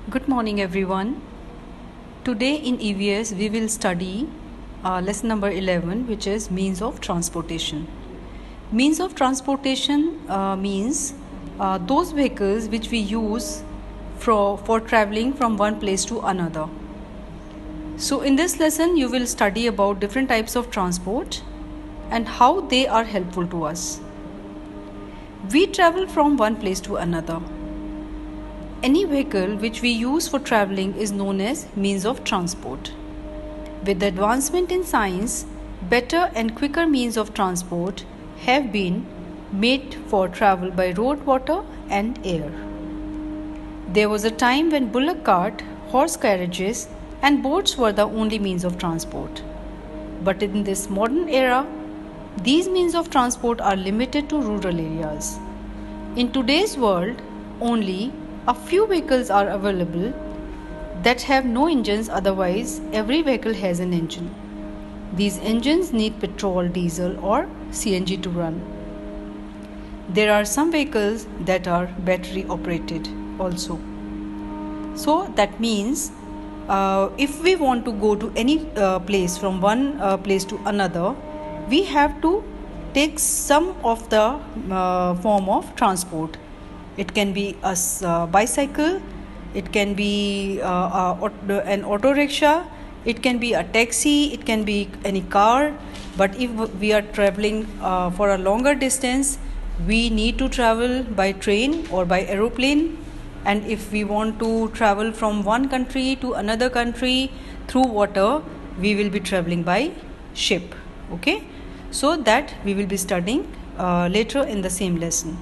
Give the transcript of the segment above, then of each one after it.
Good morning, everyone. Today in EVS, we will study lesson number 11, which is means of transportation. Means of transportation means those vehicles which we use for traveling from one place to another. So, in this lesson, you will study about different types of transport and how they are helpful to us. We travel from one place to another. Any vehicle which we use for traveling is known as means of transport. With the advancement in science, better and quicker means of transport have been made for travel by road, water, and air. There was a time when bullock cart, horse carriages, and boats were the only means of transport. But in this modern era, these means of transport are limited to rural areas. In today's world, only a few vehicles are available that have no engines, otherwise, every vehicle has an engine. These engines need petrol, diesel, or CNG to run. There are some vehicles that are battery operated also. So that means if we want to go to any place from one place to another, we have to take some of the form of transport. It can be a bicycle, it can be an auto rickshaw, it can be a taxi, it can be any car. But if we are traveling for a longer distance, we need to travel by train or by aeroplane. And if we want to travel from one country to another country through water, we will be traveling by ship. Okay, so that we will be studying later in the same lesson.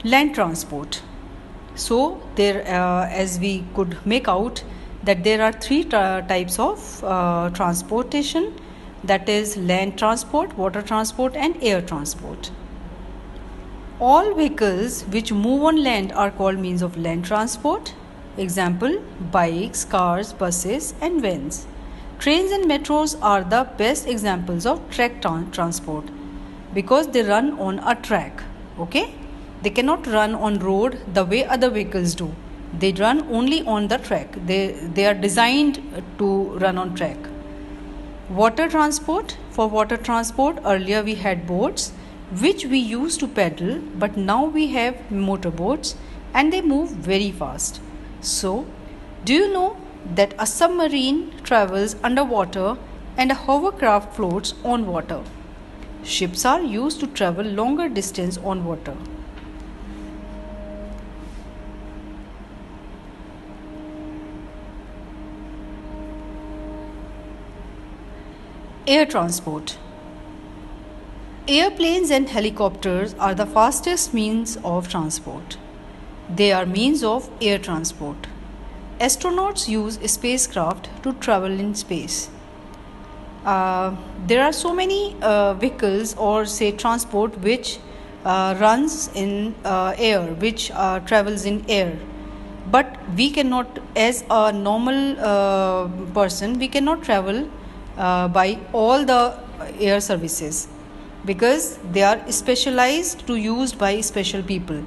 Land transport. So there, as we could make out, that there are three types of transportation, that is land transport, water transport, and air transport. All vehicles which move on land are called means of land transport. Example, bikes, cars, buses, and vans. Trains and metros are the best examples of track transport because they run on a track. Okay, they cannot run on road the way other vehicles do. They run only on the track. They are designed to run on track. Water transport. For water transport, earlier we had boats which we used to paddle, but now we have motorboats and they move very fast. So, do you know that a submarine travels underwater and a hovercraft floats on water? Ships are used to travel longer distance on water. Air transport. Airplanes and helicopters are the fastest means of transport. They are means of air transport. Astronauts use spacecraft to travel in space. There are so many vehicles or say transport which runs in air, which travels in air. But we cannot, as a normal person, we cannot travel by all the air services because they are specialized to used by special people.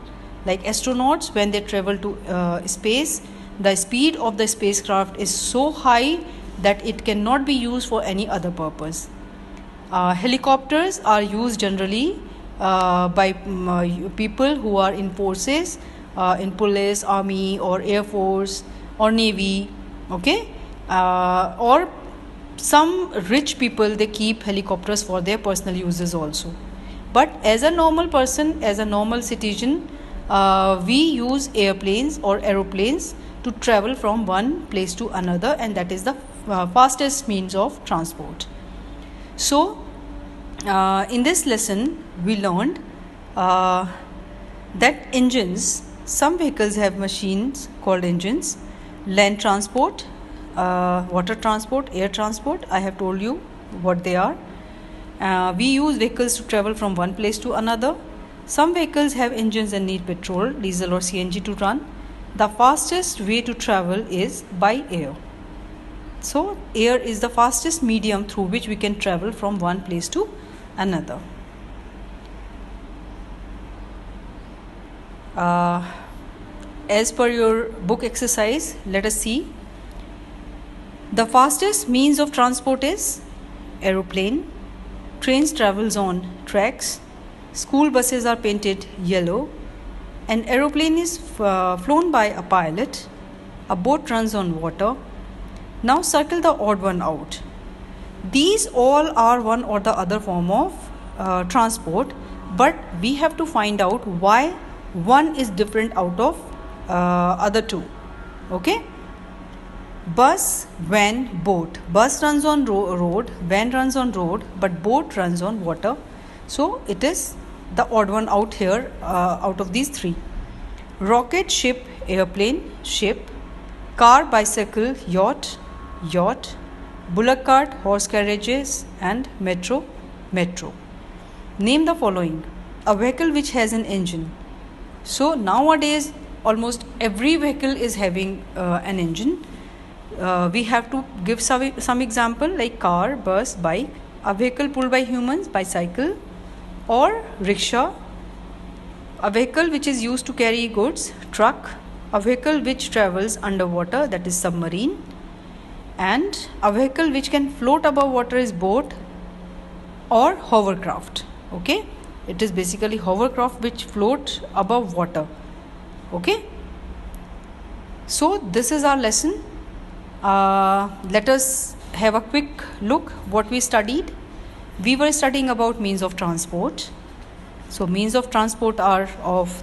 Like astronauts, when they travel to space, the speed of the spacecraft is so high that it cannot be used for any other purpose. Helicopters are used generally by people who are in forces, in police, army, or air force, or navy. Okay, or some rich people, they keep helicopters for their personal uses also. But as a normal person, as a normal citizen, we use airplanes or aeroplanes to travel from one place to another, and that is the fastest means of transport. So in this lesson we learned that engines, some vehicles have machines called engines. Land transport, water transport, air transport, I have told you what they are. We use vehicles to travel from one place to another. Some vehicles have engines and need petrol, diesel, or CNG to run. The fastest way to travel is by air. So air is the fastest medium through which we can travel from one place to another. as per your book exercise. Let us see. The fastest means of transport is aeroplane. Trains travels on tracks. School buses are painted yellow. An aeroplane is flown by a pilot. A boat runs on water. Now circle the odd one out. These all are one or the other form of transport, but we have to find out why one is different out of other two. Okay? Bus, van, boat. Bus runs on road, van runs on road, but boat runs on water. So it is the odd one out here out of these three. Rocket, ship, airplane, ship. Car, bicycle, yacht, yacht. Bullock cart, horse carriages, and metro, metro. Name the following. A vehicle which has an engine. So nowadays almost every vehicle is having an engine. We have to give some example like car, bus, bike. A vehicle pulled by humans, bicycle, or rickshaw. A vehicle which is used to carry goods, truck. A vehicle which travels underwater, that is submarine. And a vehicle which can float above water is boat or hovercraft. Okay, it is basically hovercraft which float above water. Okay, so this is our lesson. Let us have a quick look what we studied. We were studying about means of transport. So means of transport are of